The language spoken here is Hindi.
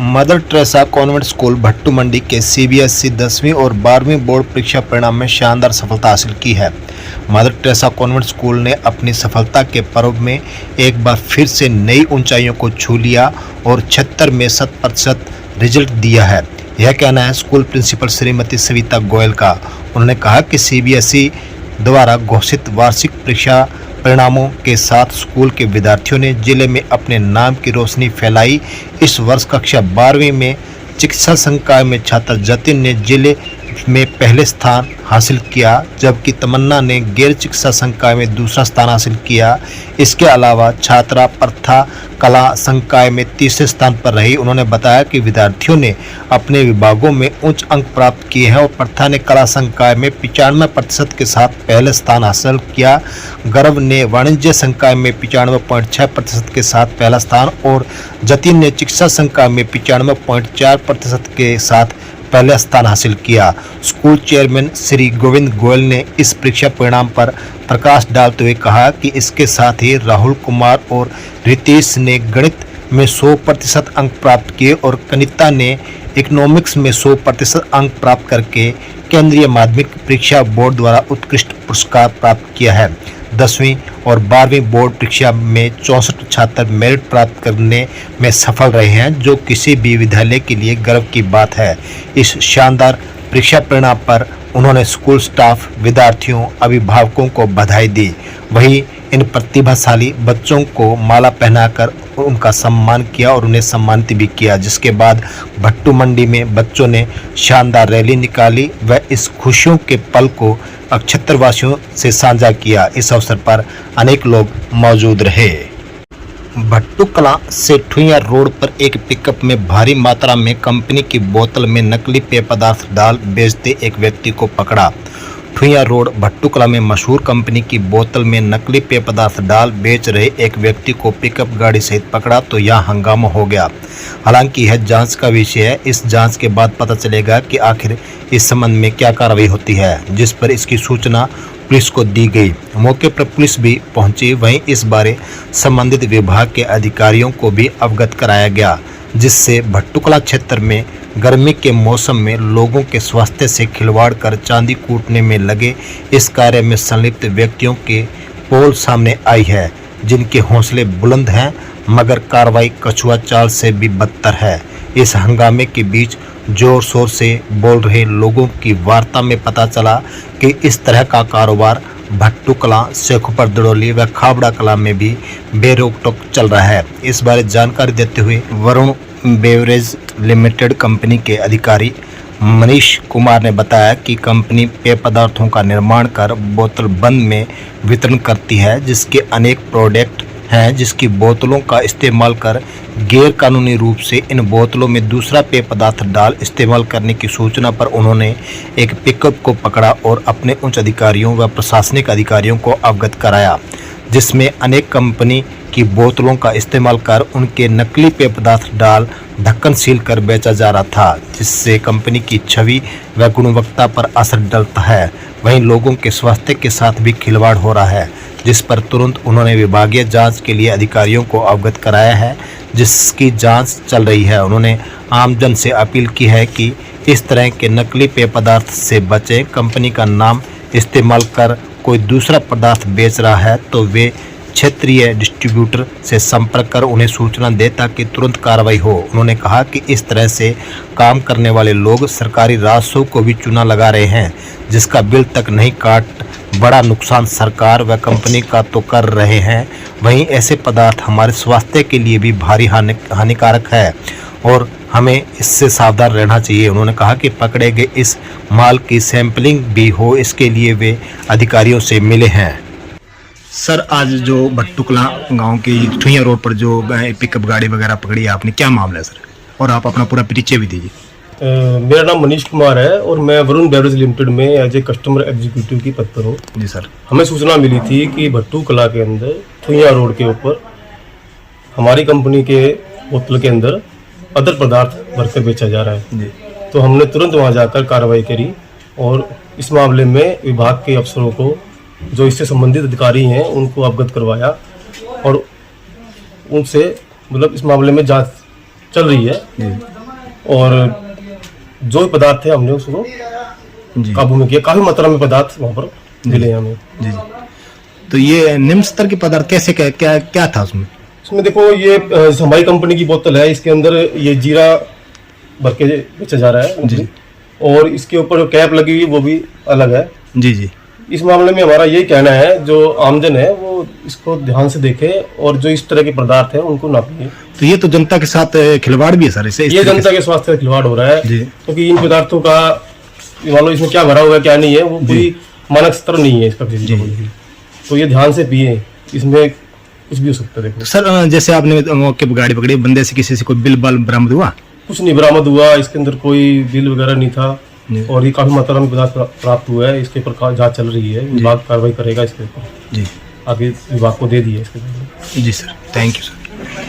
Mother Teresa convent school Bhattu Mandi के सीबीएसई 10वीं और 12वीं बोर्ड परीक्षा परिणाम में शानदार सफलता हासिल की है। मदर टेरेसा कॉन्वेंट स्कूल ने अपनी सफलता के पर्व में एक बार फिर से नई ऊंचाइयों को छू लिया और 76 में 100% रिजल्ट दिया है। यह कहना है स्कूल प्रिंसिपल श्रीमती सविता गोयल का। उन्होंने कहा कि सीबीएसई द्वारा घोषित वार्षिक परीक्षा परिणामों के साथ स्कूल के विद्यार्थियों ने जिले में अपने नाम की रोशनी फैलाई। इस वर्ष कक्षा 12वीं में चिकित्सा संकाय में छात्र जतिन ने जिले में पहले स्थान हासिल किया, जबकि तमन्ना ने गैर चिकित्सा संकाय में दूसरा स्थान हासिल किया। इसके अलावा छात्रा प्रथा कला संकाय में तीसरे स्थान पर रही। उन्होंने बताया कि विद्यार्थियों ने अपने विभागों में उच्च अंक प्राप्त किए हैं और प्रथा ने कला संकाय में 95% के साथ पहले स्थान हासिल किया। गर्व ने वाणिज्य संकाय में 95.6% के साथ पहला स्थान और जतिन ने चिकित्सा संकाय में 95.4% के साथ पहला स्थान हासिल किया। स्कूल चेयरमैन श्री गोविंद गोयल ने इस परीक्षा परिणाम पर प्रकाश डालते हुए कहा कि इसके साथ ही राहुल कुमार और रितेश ने गणित में 100% अंक प्राप्त किए और कनिता ने इकोनॉमिक्स में 100% अंक प्राप्त करके केंद्रीय माध्यमिक परीक्षा बोर्ड द्वारा उत्कृष्ट पुरस्कार प्राप्त किया है। 10वीं और 12वीं बोर्ड परीक्षा में 64 छात्र मेरिट प्राप्त करने में सफल रहे हैं, जो किसी भी विद्यालय के लिए गर्व की बात है। इस शानदार परीक्षा परिणाम पर उन्होंने स्कूल स्टाफ, विद्यार्थियों, अभिभावकों को बधाई दी। वहीं इन प्रतिभाशाली बच्चों को माला पहनाकर उनका सम्मान किया और उन्हें सम्मानित भी किया, जिसके बाद भट्टू मंडी में बच्चों ने शानदार रैली निकाली व इस खुशियों के पल को क्षेत्रवासियों से साझा किया। इस अवसर पर अनेक लोग मौजूद रहे। भट्टू कला से ठुइया रोड पर एक पिकअप में भारी मात्रा में कंपनी की बोतल में नकली पेय पदार्थ डाल बेचते एक व्यक्ति को पकड़ा। ठुइया रोड भट्टू कला में मशहूर कंपनी की बोतल में नकली पेय पदार्थ डाल बेच रहे एक व्यक्ति को पिकअप गाड़ी सहित पकड़ा तो यहां हंगामा हो गया। हालांकि यह जांच का विषय है। इस जांच के बाद पता चलेगा कि आखिर इस संबंध में क्या कार्रवाई होती है, जिस पर इसकी सूचना पुलिस को दी गई। मौके पर पुलिस भी पहुंची। वहीं इस बारे संबंधित विभाग के अधिकारियों को भी अवगत कराया गया, जिससे भट्टू कला क्षेत्र में गर्मी के मौसम में लोगों के स्वास्थ्य से खिलवाड़ कर चांदी कूटने में लगे इस कार्य में संलिप्त व्यक्तियों के पोल सामने आई है, जिनके हौसले बुलंद हैं, मगर कार्रवाई कछुआ चाल से भी बदतर है। इस हंगामे के बीच जोर शोर से बोल रहे लोगों की वार्ता में पता चला कि इस तरह का कारोबार भट्टू कला, शेखुपर दड़ोली व खाबड़ा कला में भी बेरोक टोक चल रहा है। इस बारे जानकारी देते हुए वरुण बेवरेज लिमिटेड कंपनी के अधिकारी मनीष कुमार ने बताया कि कंपनी पेय पदार्थों का निर्माण कर बोतल बंद में वितरण करती है, जिसके अनेक प्रोडक्ट हैं, जिसकी बोतलों का इस्तेमाल कर गैर कानूनी रूप से इन बोतलों में दूसरा पेय पदार्थ डाल इस्तेमाल करने की सूचना पर उन्होंने एक पिकअप को पकड़ा और अपने उच्च अधिकारियों व प्रशासनिक अधिकारियों को अवगत कराया, जिसमें अनेक कंपनी की बोतलों का इस्तेमाल कर उनके नकली पेय पदार्थ डाल ढक्कन सील कर बेचा जा रहा था, जिससे कंपनी की छवि व गुणवत्ता पर असर डलता है। वहीं लोगों के स्वास्थ्य के साथ भी खिलवाड़ हो रहा है, जिस पर तुरंत उन्होंने विभागीय जांच के लिए अधिकारियों को अवगत कराया है, जिसकी जांच चल रही है। उन्होंने आमजन से अपील की है कि इस तरह के नकली पेय पदार्थ से बचें। कंपनी का नाम इस्तेमाल कर कोई दूसरा पदार्थ बेच रहा है तो वे क्षेत्रीय डिस्ट्रीब्यूटर से संपर्क कर उन्हें सूचना दे ताकि तुरंत कार्रवाई हो। उन्होंने कहा कि इस तरह से काम करने वाले लोग सरकारी राजस्व को भी चूना लगा रहे हैं, जिसका बिल तक नहीं काट बड़ा नुकसान सरकार व कंपनी का तो कर रहे हैं। वहीं ऐसे पदार्थ हमारे स्वास्थ्य के लिए भी भारी हानिकारक है और हमें इससे सावधान रहना चाहिए। उन्होंने कहा कि पकड़े गए इस माल की सैंपलिंग भी हो, इसके लिए वे अधिकारियों से मिले हैं। सर, आज जो भट्टू कला गाँव की ठुइया रोड पर जो पिकअप गाड़ी वगैरह पकड़ी है आपने, क्या मामला है सर? और आप अपना पूरा परिचय भी दीजिए। मेरा नाम मनीष कुमार है और मैं वरुण बेवरेज लिमिटेड में एज ए कस्टमर एग्जीक्यूटिव की पद पर हूँ। जी सर। हमें सूचना मिली थी कि भट्टू कला के अंदर ठुइया रोड के ऊपर हमारी कंपनी के बोतल के अंदर अदर पदार्थ भरकर बेचा जा रहा है। जी। तो हमने तुरंत वहाँ जाकर कार्रवाई करी और इस मामले में विभाग के अफसरों को, जो इससे संबंधित अधिकारी हैं, उनको अवगत करवाया और उनसे इस मामले में जांच चल रही है। और जो पदार्थ थे हमने उसको जी काबू में किया। काफी मात्रा में पदार्थ वहाँ पर मिले हमें। जी जी। तो ये निम्न स्तर के पदार्थ कैसे क्या क्या, क्या था उसमें? इसमें देखो ये हमारी कंपनी की बोतल है, इसके अंदर ये जीरा भर के बेचा जा रहा है जी। और इसके ऊपर जो कैप लगी हुई है वो भी अलग है। जी जी इस मामले में हमारा यही कहना है, जो आमजन है वो इसको ध्यान से देखे और जो इस तरह के पदार्थ है उनको ना पिए। तो ये तो जनता के साथ खिलवाड़ भी है सर, इसे ये जनता के स्वास्थ्य का खिलवाड़ हो रहा है, जी। क्योंकि इन पदार्थों का मान लो इसमें क्या भरा हुआ है क्या नहीं है वो पूरी मानक स्तर नहीं है इसका किसी जी। को भी। तो ये ध्यान से पिए, इसमें कुछ भी हो सकता है। देखो सर जैसे आपने मौके पर गाड़ी पकड़ी, बंदे से किसी से कोई बिल बाल बरामद हुआ? कुछ नहीं बरामद हुआ, इसके अंदर कोई बिल वगैरह नहीं था जी। और ये काफी मात्रा में पदार्थ प्राप्त हुआ है। इसके ऊपर जांच चल रही है, विभाग कार्रवाई करेगा इसके ऊपर, जी आगे विभाग को दे दी है इसके ऊपर। जी सर, थैंक यू सर।